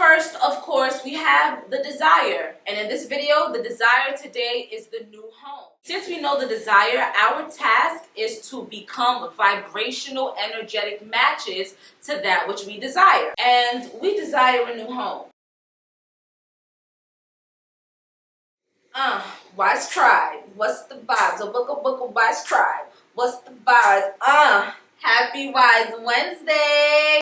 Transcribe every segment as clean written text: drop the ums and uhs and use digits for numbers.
first, of course, we have the desire. And in this video, the desire today is the new home. Since we know the desire, our task is to become vibrational, energetic matches to that which we desire. And we desire a new home. Wise tribe. What's the vibes? A book, wise tribe. What's the vibes? Happy Wise Wednesday.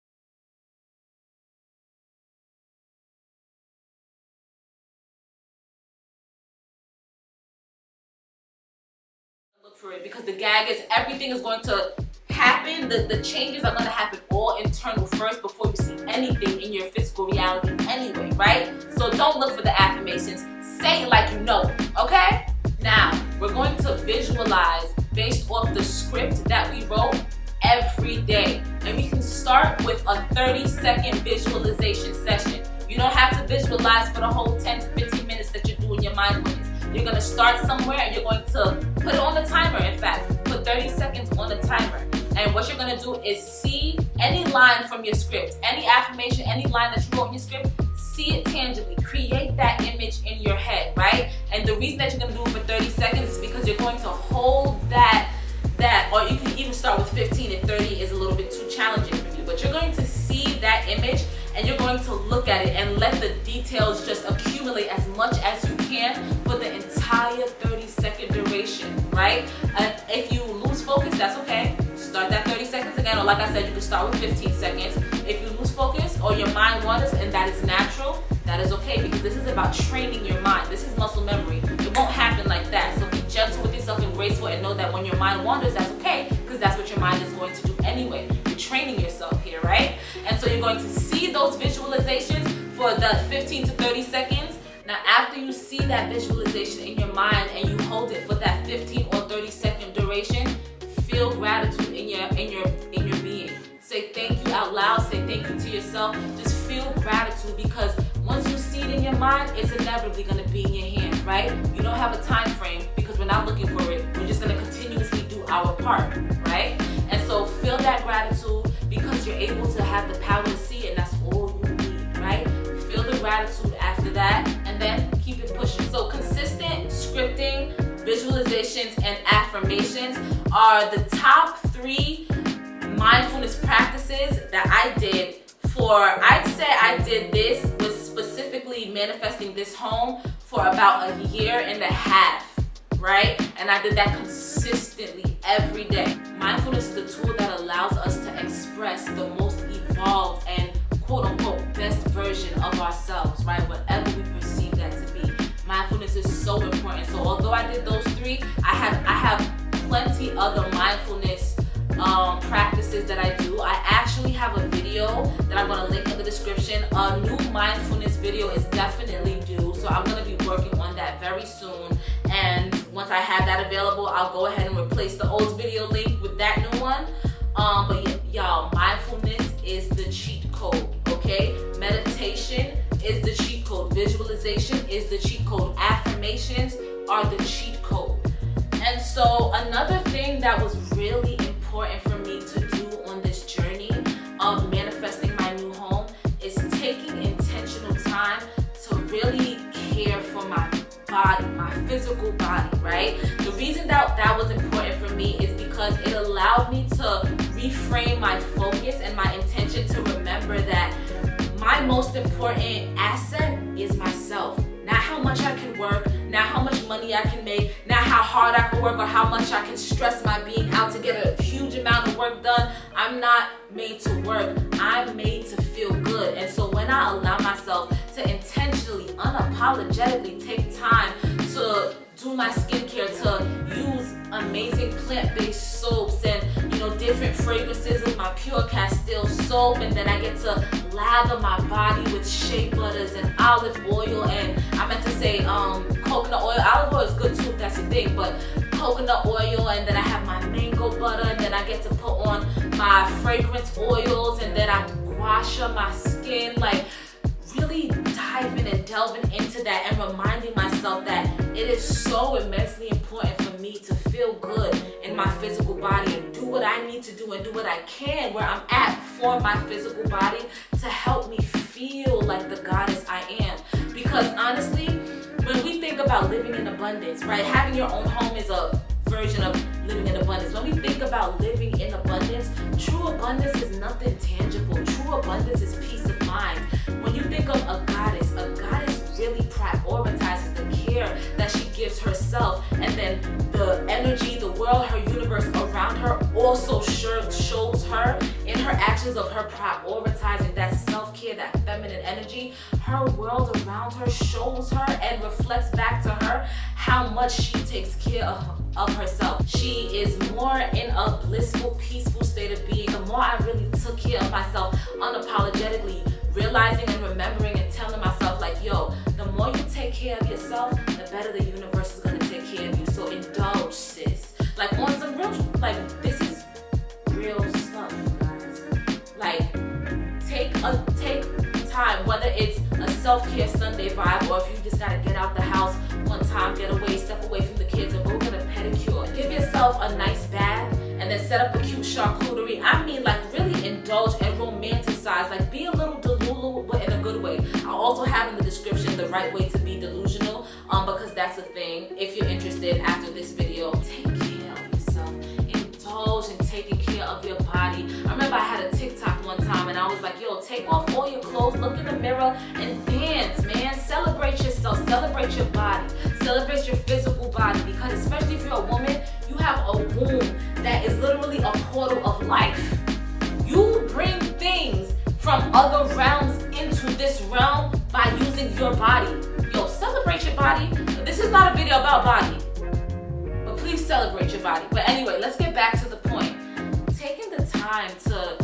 Look for it, because the gag is everything is going to happen. The changes are going to happen all internal first before you see anything in your physical reality anyway, right? So don't look for the affirmations. Say it like you know it, okay? Now, we're going to visualize based off the script that we wrote every day. And we can start with a 30-second visualization session. You don't have to visualize for the whole 10 to 15 minutes that you're doing your mindfulness. You're going to start somewhere and you're going to put it on the timer, in fact. Put 30 seconds on the timer. And what you're going to do is see any line from your script, any affirmation, any line that you wrote in your script, see it tangibly. Create that image in your head, right? And the reason that you're going to do it for 30 seconds is because you're going to hold that, or you can even start with 15 if 30 is a little bit too challenging for you. But you're going to see that image and you're going to look at it and let the details just accumulate as much as you can for the entire 30-second duration, right? If you lose focus, that's okay. Start that 30 seconds again, or like I said, you can start with 15 seconds. If you lose focus or your mind wanders, and that is natural, that is okay, because this is about training your mind. This is muscle memory. It won't happen like that. So be gentle with yourself and graceful, and know that when your mind wanders, that's okay, because that's what your mind is going to do anyway. You're training yourself here, right? And so you're going to see those visualizations for the 15 to 30 seconds. Now, after you see that visualization in your mind and you hold it for that 15 or 30-second duration, feel gratitude in your being. Say thank you out loud. Say thank you to yourself. Just feel gratitude, because once you see it in your mind, it's inevitably going to be in your hands, right? You don't have a time frame because we're not looking for it. We're just going to continuously do our part, right? And so feel that gratitude, because you're able to have the power to see it, and that's all you need, right? Feel the gratitude after that, and then keep it pushing. So consistent scripting, visualizations, and affirmations are the top 3 mindfulness practices that I did I'd say I did this with specifically manifesting this home for about a year and a half, right? And I did that consistently every day. Mindfulness is the tool that allows us to express the most evolved and quote-unquote best version of ourselves, right? Whatever we perceive that to be. Mindfulness is so important. So although I did those 3, I have plenty other mindfulness practices that I do. I actually have a video that I'm going to link in the description. A new mindfulness video is definitely due, so I'm going to be working on that very soon. And once I have that available, I'll go ahead and replace the old video link with that new one. But y'all, mindfulness is the cheat code, okay? Meditation is the cheat code. Visualization is the cheat code. Affirmations are the cheat code. And so another thing that was really important for me to do on this journey of manifesting my new home is taking intentional time to really care for my body, my physical body, right? The reason that was important for me is because it allowed me to reframe my focus and my intention to remember that my most important asset is myself. Not how much I can work, not how much money I can make, not how hard I can work or how much I can stress my being out to get a huge amount of work done. I'm not made to work. I'm made to feel good. And so when I allow myself to intentionally, unapologetically take time to do my skincare, to use amazing plant-based soaps and different fragrances of my Pure Castile soap, and then I get to lather my body with shea butters and olive oil, and I meant to say coconut oil. Olive oil is good too if that's your thing, but coconut oil, and then I have my mango butter, and then I get to put on my fragrance oils, and then I gua sha my skin, like really diving and delving into that and reminding myself that it is so immensely important for me to feel good in my physical body and do what I need to do and do what I can where I'm at for my physical body to help me feel like the God about living in abundance, right? Having your own home is a version of living in abundance. When we think about living in abundance, true abundance is nothing tangible. True abundance is peace of mind. When you think of a goddess really prioritizes the care that she gives herself, and then the energy, the world, her universe around her also shows her in her actions of her prioritizing that self-care, that feminine energy. Her world around her shows her and reflects back to her how much she takes care of herself. She is more in a blissful, peaceful state of being. The more I really took care of myself unapologetically, realizing and remembering and telling myself like, yo, the more you take care of yourself, the better the universe is gonna take care of you. So indulge, sis. Like on some real, like this is real stuff, guys. Like take time, whether it's a self-care Sunday vibe, or if you just gotta get out the house one time, get away, step away from the kids and go get a pedicure. Give yourself a nice bath and then set up a cute charcuterie. I mean, like really indulge and romanticize, like be a little delulu, but in a good way. I'll also have in the description the right way to be delusional, because that's a thing. If you're interested after this video, take care of yourself. Indulge in taking care of your body. I remember I had a TikTok one time and I was like, yo, take off all your clothes, look in the mirror and dance, man. Celebrate yourself, celebrate your body, celebrate your physical body, because especially if you're a woman, you have a womb that is literally a portal of life. You bring things from other realms into this realm by using your body. Yo, celebrate your body. This is not a video about body, but please celebrate your body. But anyway, let's get back to the point. Taking the time to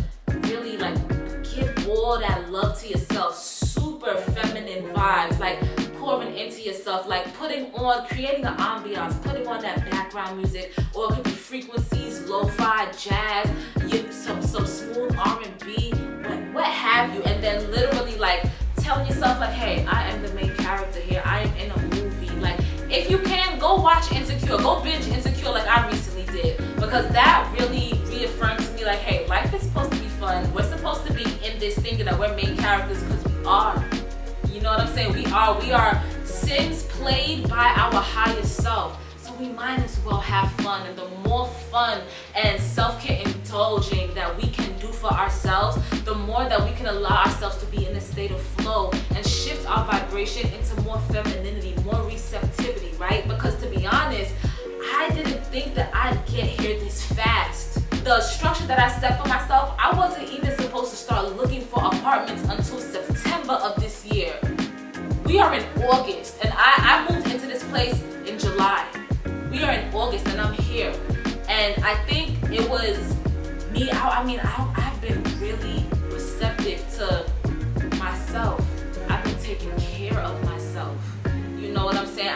really like give all that love to yourself, super feminine vibes, like pouring into yourself, like creating an ambiance, putting on that background music, or it could be frequencies, lo-fi, jazz, some smooth R&B, what have you, and then literally like telling yourself like, hey, I am the main character here, I am in a movie. Like if you can, go watch Insecure, go binge Insecure like I recently did, because that really reaffirmed to me like, hey, life is supposed to be fun. We're supposed to be in this thinking that we're main characters, because we are. You know what I'm saying? We are Sims played by our highest self. So we might as well have fun. And the more fun and self-care indulging that we can do for ourselves, the more that we can allow ourselves to be in a state of flow and shift our vibration into more femininity, more receptivity, right? Because to be honest, I didn't think that I'd get here this fast. The structure that I set for myself, I wasn't even supposed to start looking for apartments until September of this year. We are in August, and I moved into this place in July. We are in August, and I'm here. And I think it was me. I've been really receptive to myself. I've been taking care of myself. You know what I'm saying?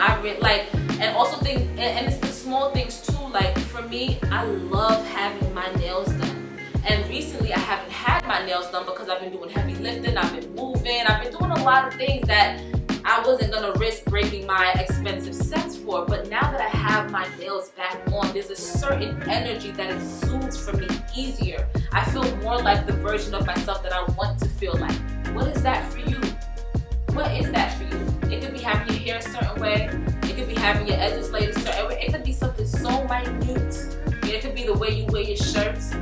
And also think, and it's the small things too. Like for me, I love having my nails done. And recently I haven't had my nails done because I've been doing heavy lifting, I've been moving, I've been doing a lot of things that I wasn't gonna risk breaking my expensive sets for. But now that I have my nails back on, there's a certain energy that exudes from me easier. I feel more like the version of myself that I want to feel like. What is that for you? What is that for you? It could be having your hair a certain way. It could be having your edges laid a certain way. It could be something so minute. It could be the way you wear your shirts.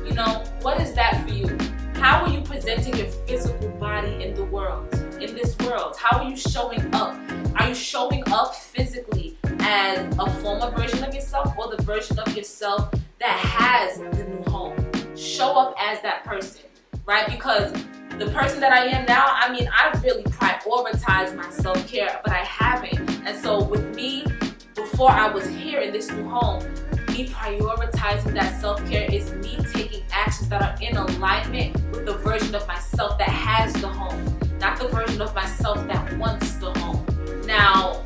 You know, what is that for you? How are you presenting your physical body in the world? In this world, how are you showing up? Are you showing up physically as a former version of yourself, or the version of yourself that has the new home? Show up as that person, right? Because the person that I am now, I really prioritize my self-care, but I haven't. And so with me, before I was here in this new home, me prioritizing that self-care is me taking actions that are in alignment with the version of myself that has the home, not the version of myself that wants the home. Now,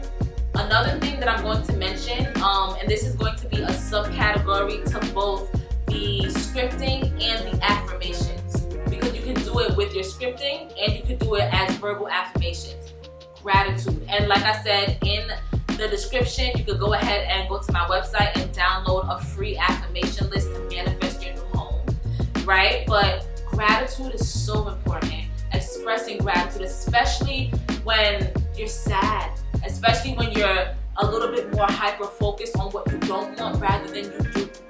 another thing that I'm going to mention, and this is going to be a subcategory to both the scripting and the affirmations, because you can do it with your scripting and you can do it as verbal affirmations. Gratitude. And like I said in the description, you could go ahead and go to my website and download a free affirmation list to manifest your new home, right? But gratitude is so important. Expressing gratitude, especially when you're sad, especially when you're a little bit more hyper focused on what you don't want rather than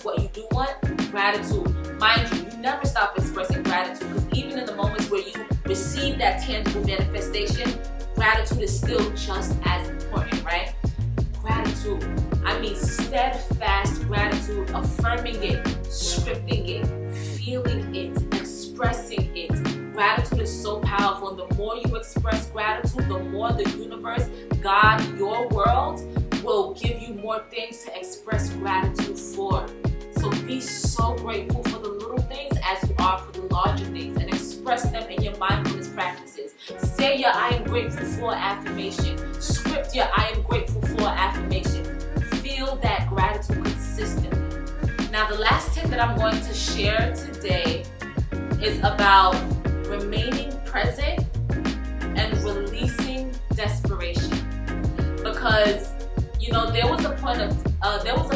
what you do want. Gratitude, mind you, you never stop expressing gratitude, because even in the moments where you receive that tangible manifestation, gratitude is still just as important, right? Gratitude, I mean steadfast gratitude, affirming it, scripting it, feeling it, expressing it. Gratitude is so powerful, and the more you express gratitude, the more the universe, God, your world, will give you more things to express gratitude for. So be so grateful for the little things as you are for the larger things, and express them in your mindfulness practices. Say your I am grateful for affirmation. Script your I am grateful for affirmation. Feel that gratitude consistently. Now, the last tip that I'm going to share today is about remaining present and releasing desperation. Because there was a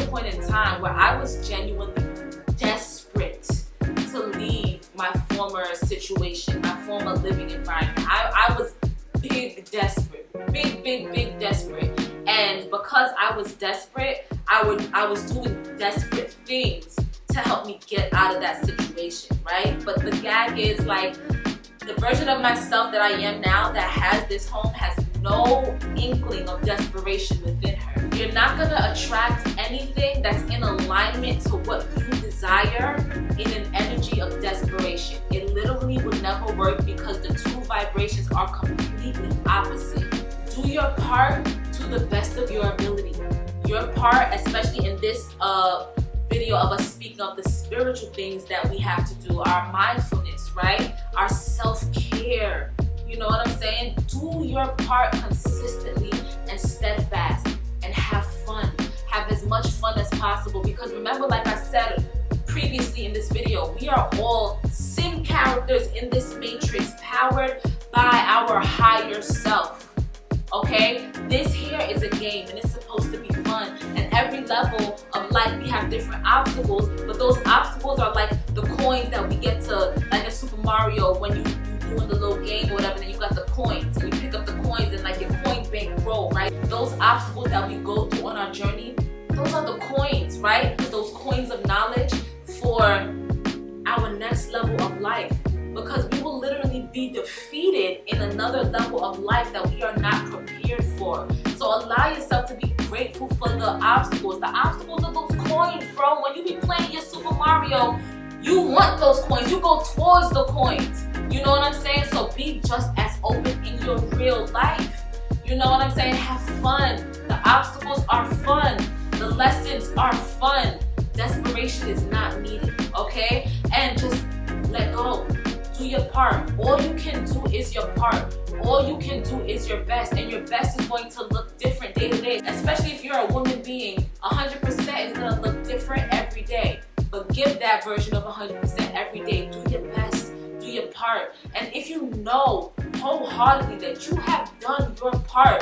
point in time where I was genuinely desperate to leave my former situation, my former living environment. I was big desperate. And because I was desperate, I was doing desperate things to help me get out of that situation, right? But the gag is, like, the version of myself that I am now that has this home has no inkling of desperation within her. You're not gonna attract anything that's in alignment to what you desire in an energy of desperation. It literally would never work, because the two vibrations are completely opposite. Do your part to the best of your ability. Your part, especially in this video of us speaking of the spiritual things that we have to do, our mindfulness, right? Our self-care. You know what I'm saying? Do your part consistently and steadfast, and have fun. Have as much fun as possible, because remember, like I said previously in this video, we are all sim characters in this matrix, powered by our higher self. Okay? This here is a game, and it's supposed to be fun. And every level of life, we have different obstacles, but those obstacles are like the coins that we get to, like in Super Mario, when you doing the little game or whatever, then you got the coins, and you pick up the coins, and like your coin bank roll, right? Those obstacles that we go through on our journey, those are the coins, right? Those coins of knowledge for our next level of life, because we will literally be defeated in another level of life that we are not prepared for. So allow yourself to be grateful for the obstacles. The obstacles are those coins, bro. When you be playing your Super Mario, you want those coins. You go towards the coins. You know what I'm saying? So be just as open in your real life. You know what I'm saying? Have fun. The obstacles are fun. The lessons are fun. Desperation is not needed, okay? And just let go. Do your part. All you can do is your part. All you can do is your best, and your best is going to look different day to day. Especially if you're a woman being, 100% is going to look different every day. But give that version of 100% every day. Do your best. Do your part. And if you know wholeheartedly that you have done your part,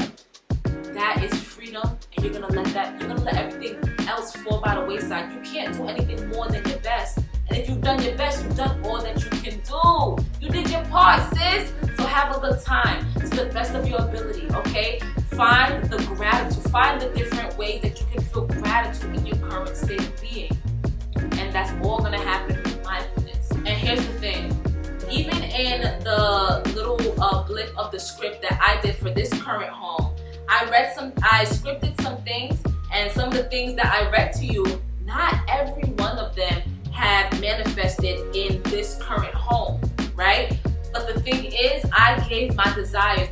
that is freedom, and you're gonna let everything else fall by the wayside. You can't do anything more than your best. And if you've done your best, you've done all that you can do. You did your part, sis. So have a good time to the best of your ability, okay? Find the gratitude. Find the different ways that you can feel gratitude in your current state of being. And that's all gonna happen with mindfulness. And here's the thing. Even in the little blip of the script that I did for this current home, I scripted some things, and some of the things that I read to you, not every one of them have manifested in this current home, right? But the thing is, I gave my desires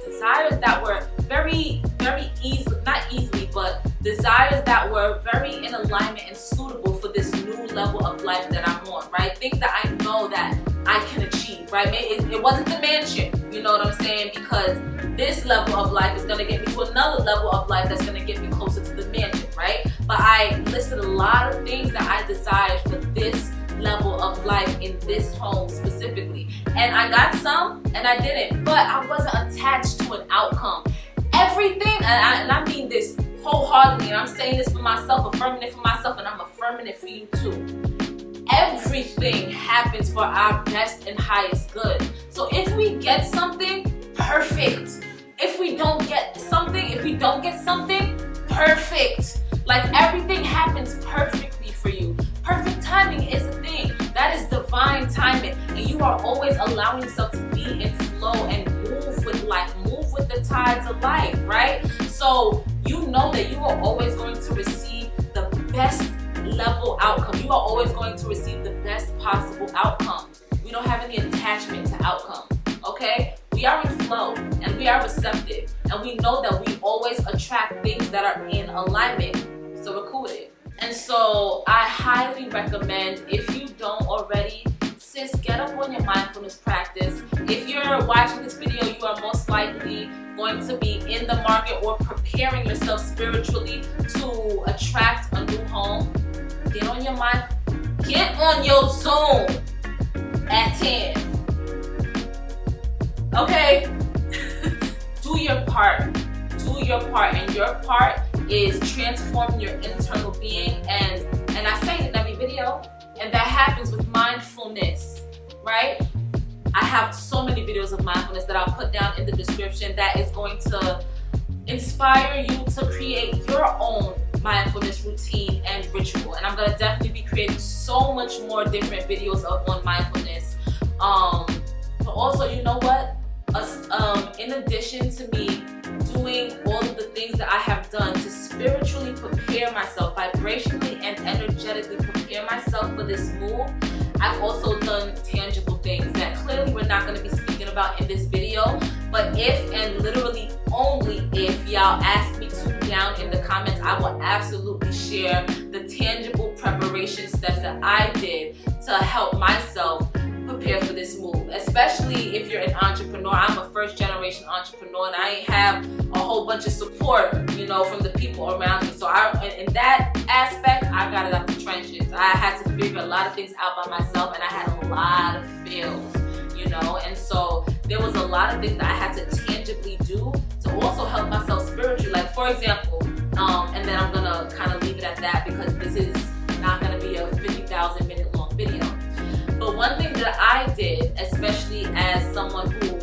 that were very, very easy, not easily, but desires that were very in alignment and suitable for this new level of life that I'm on, right? Things that I know that I can achieve, right? It wasn't the mansion, you know what I'm saying? Because this level of life is gonna get me to another level of life that's gonna get me closer to the mansion, right? But I listed a lot of things that I desired for this level of life in this home specifically. And I got some and I didn't, but I wasn't attached to an outcome. Everything, and I mean this wholeheartedly, and I'm saying this for myself, affirming it for myself, and I'm affirming it for you too. Everything happens for our best and highest good. So if we get something, perfect. If we don't get something, if we you don't get something, perfect. Like everything happens perfectly for you. Perfect timing is a thing. That is divine timing. And you are always allowing yourself to be in flow and move with life, move with the tides of life, right? So you know that you are always going to receive the best level outcome. You are always going to receive the best possible outcome. We don't have any attachment to outcome, okay? We are in flow and we are receptive, and we know that we always attract things that are in alignment, so we're cool with it. And so I highly recommend, if you don't already, sis, get up on your mindfulness practice. If you're watching this video, you are most likely going to be in the market or preparing yourself spiritually to attract a new home. Get on your mind, get on your Zoom at 10. Okay? Do your part. Do your part. And your part is transforming your internal being. And I say it in every video. And that happens with mindfulness, right? I have so many videos of mindfulness that I'll put down in the description that is going to inspire you to create your own mindfulness routine and ritual. And I'm going to definitely be creating so much more different videos on mindfulness. But also, you know what? In addition to me doing all of the things that I have done to spiritually prepare myself, vibrationally and energetically prepare myself for this move, I've also done tangible things that clearly we're not going to be speaking about in this video. But if, and literally only if, y'all ask me to down in the comments, I will absolutely share the tangible preparation steps that I did to help myself prepare for this move. Especially if you're an entrepreneur. I'm a first generation entrepreneur and I have a whole bunch of support, you know, from the people around me. So in that aspect, I got it out the trenches. I had to figure a lot of things out by myself, and I had a lot of fails, you know, and so there was a lot of things that I had to tangibly do to also help myself spiritually. Like, for example, and then I'm gonna kind of leave it at that because this is not gonna be a 50,000 minute long video. But one thing that I did, especially as someone who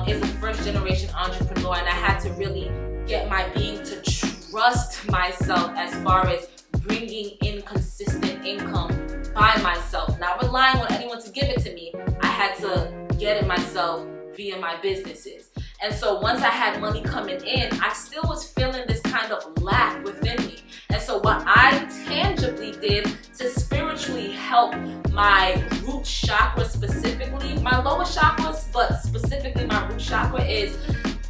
is a first generation entrepreneur, and I had to really get my being to trust myself as far as bringing in consistent income by myself, not relying on anyone to give it to me. I had to get it myself via my businesses. And so once I had money coming in, I still was feeling this kind of lack within me. And so what I tangibly did to spiritually help my root chakra specifically, my lower chakras, but specifically my root chakra, is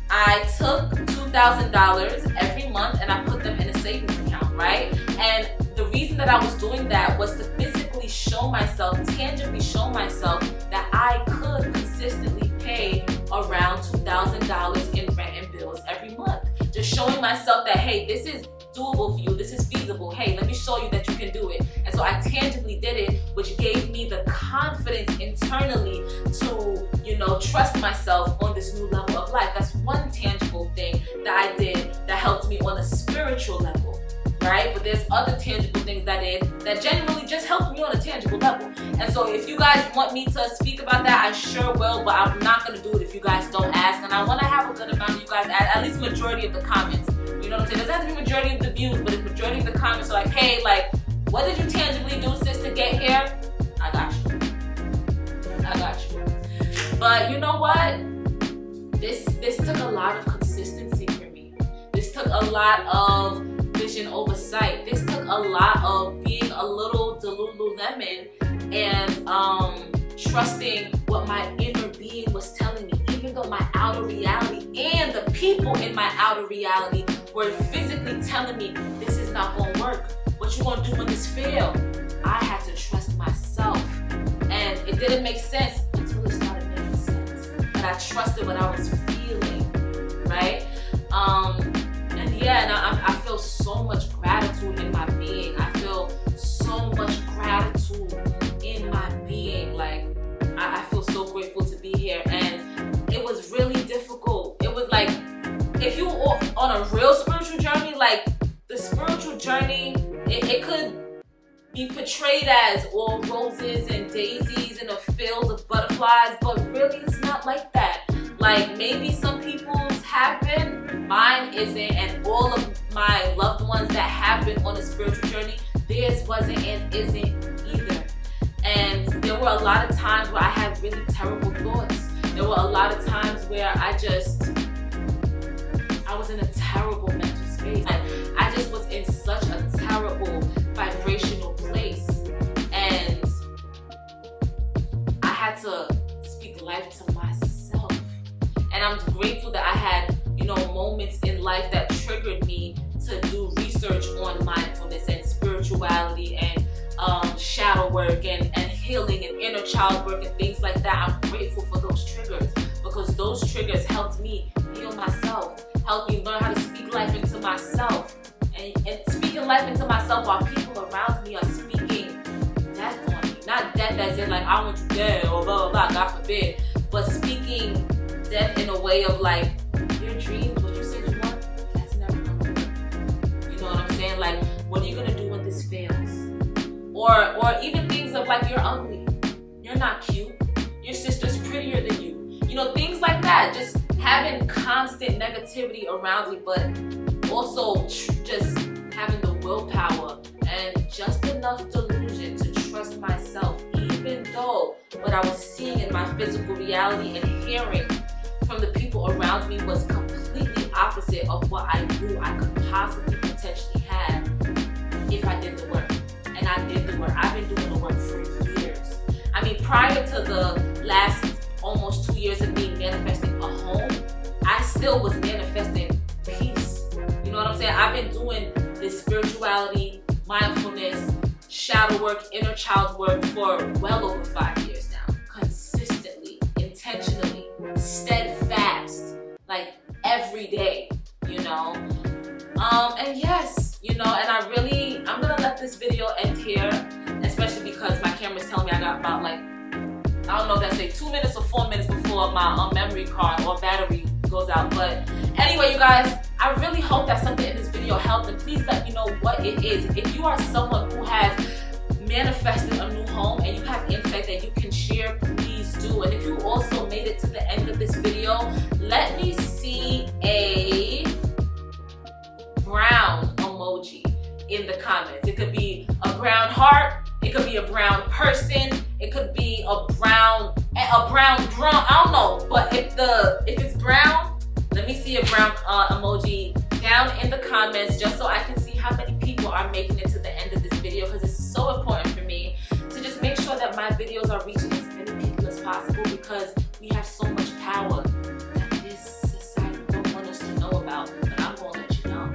I took $2,000 every month and I put them in a savings account, right? And the reason that I was doing that was to physically show myself, tangibly show myself that I could consistently pay around $2,000 in rent and bills every month. Just showing myself that, hey, this is doable for you, this is feasible, hey, let me show you that you can do it. And so I tangibly did it, which gave me the confidence internally to, you know, trust myself on this new level of life. That's one tangible thing that I did that helped me on a spiritual level, right? But there's other tangible things that I did that genuinely just helped me on a tangible level. And so if you guys want me to speak about that, I sure will, but I'm not going to do it if you guys don't ask. And I want to have a good amount of you guys, at least majority of the comments. You know what I'm saying? It doesn't have to be majority of the views, but if majority of the comments are like, hey, like, what did you tangibly do, sis, to get here? I got you. I got you. But you know what? This took a lot of consistency for me. This took a lot of vision oversight. This took a lot of being a little Lululemon and trusting what my inner being was telling me, even though my outer reality and the people in my outer reality were physically telling me this is not going to work. What you going to do when this fail? I had to trust myself, and it didn't make sense until it started making sense. But I trusted what I was feeling, right? And yeah, and I feel so much gratitude in my being. I feel so much gratitude in my being. Like, I feel so grateful to be here. And it was really difficult. It was like, if you are on a real spiritual journey, like the spiritual journey, it could be portrayed as all roses and daisies and a field of butterflies, but really it's not like that. Like, maybe some people's have been, mine isn't, and all of my loved ones that have been on a spiritual journey, theirs wasn't and isn't either. And there were a lot of times where I had really terrible thoughts. There were a lot of times where I was in a terrible mental space. I just was in such a terrible vibrational place. And I had to speak life to myself. And I'm grateful that I had, moments in life that triggered me to do research on mindfulness and spirituality and shadow work and healing and inner child work and things like that. I'm grateful for those triggers, because those triggers helped me heal myself, helped me learn how to speak life into myself, and speaking life into myself while people around me are speaking death on me. Not death as in like, I want you dead or blah blah blah, God forbid, but speaking death in a way of like, your dreams, what you said you want, that's never gonna work. You know what I'm saying? Like, what are you gonna do when this fails? Or even things of like, you're ugly, you're not cute, your sister's prettier than you. Things like that. Just having constant negativity around me, but also just having the willpower and just enough delusion to trust myself, even though what I was seeing in my physical reality and hearing from the people around me was completely opposite of what I knew I could possibly potentially have if I did the work. And I did the work. I've been doing the work for years. I mean, prior to the last almost 2 years of me manifesting a home, I still was manifesting peace. You know what I'm saying? I've been doing this spirituality, mindfulness, shadow work, inner child work for well over 5 years now. Consistently, intentionally, steadfast, like every day, and yes, and I'm gonna let this video end here, especially because my camera's telling me I got about like, I don't know if that's like 2 minutes or 4 minutes before my memory card or battery goes out. But anyway, you guys, I really hope that something in this video helped, and please let me know what it is. If you are someone who has manifested a new home and you have insight that you can share, please do. And if you also made it to the end of this video, let me see a brown emoji in the comments. It could be a brown heart, it could be a brown person, it could be a brown drum, I don't know. But if it's brown, let me see a brown emoji down in the comments, just so I can see how many people are making it to the end of this video, because it's so important for me to just make sure that my videos are reaching as many people as possible, because we have so much power that this society don't want us to know about, but I'm gonna let you know.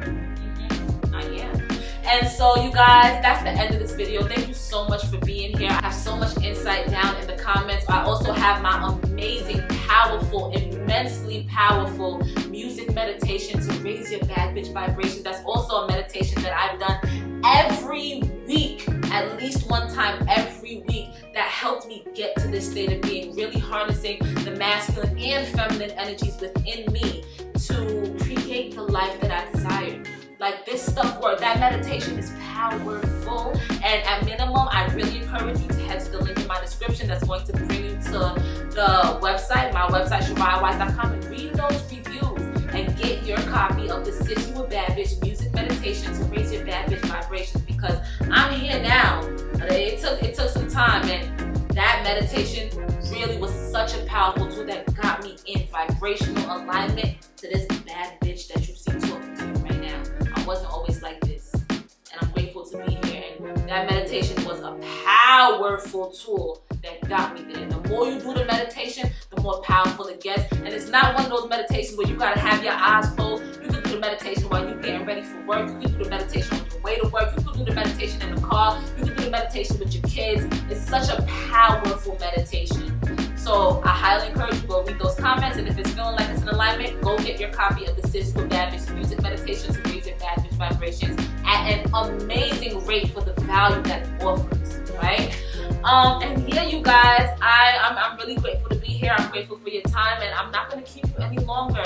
I am. And so you guys, that's the end of this video. Thank you so much for being here. I have so much insight down in the comments. I also have my amazing, powerful, immensely powerful music meditation to raise your bad bitch vibration. That's also a meditation that I've done every week, at least one time every week, that helped me get to this state of being, really harnessing the masculine and feminine energies within me to create the life that I desire. Like, this stuff works. That meditation is powerful. And at minimum, I really encourage you to head to the link in my description that's going to bring you to the website, my website, ShariyaWise.com, and read those reviews and get your copy of the Sis You a Bad Bitch music meditation to raise your bad bitch vibrations, because I'm here now. It took some time, and that meditation really was such a powerful tool that got me in vibrational alignment to this bad bitch that you see talking to you right now. I wasn't always like this, and I'm grateful to be here. And that meditation was a powerful tool that got me there. The more you do the meditation, the more powerful it gets. And it's not one of those meditations where you gotta have your eyes closed. You can do the meditation while you're getting ready for work. You can do the meditation on your way to work. You can do the meditation in the car. You can do the meditation with your kids. It's such a powerful meditation. So I highly encourage you to go read those comments, and if it's feeling like it's in alignment, go get your copy of the Sis You a Bad Bitch music meditation to raise your bad bitch vibrations at an amazing rate for the value that it offers, right? And yeah, you guys, I'm really grateful to be here. I'm grateful for your time, and I'm not going to keep you any longer.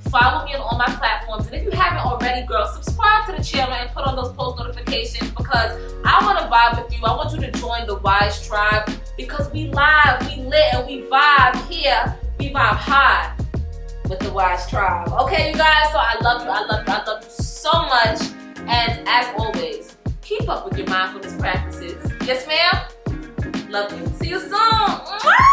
Follow me on all my platforms, and if you haven't already, girl, subscribe to the channel and put on those post notifications, because I want to vibe with you. I want you to join the Wise Tribe, because we live, we lit, and we vibe here. We vibe high, with the Wise Tribe. Okay, you guys, so I love you, I love you, I love you so much. And as always, keep up with your mindfulness practices. Yes, ma'am? Love you. See you soon. Mwah!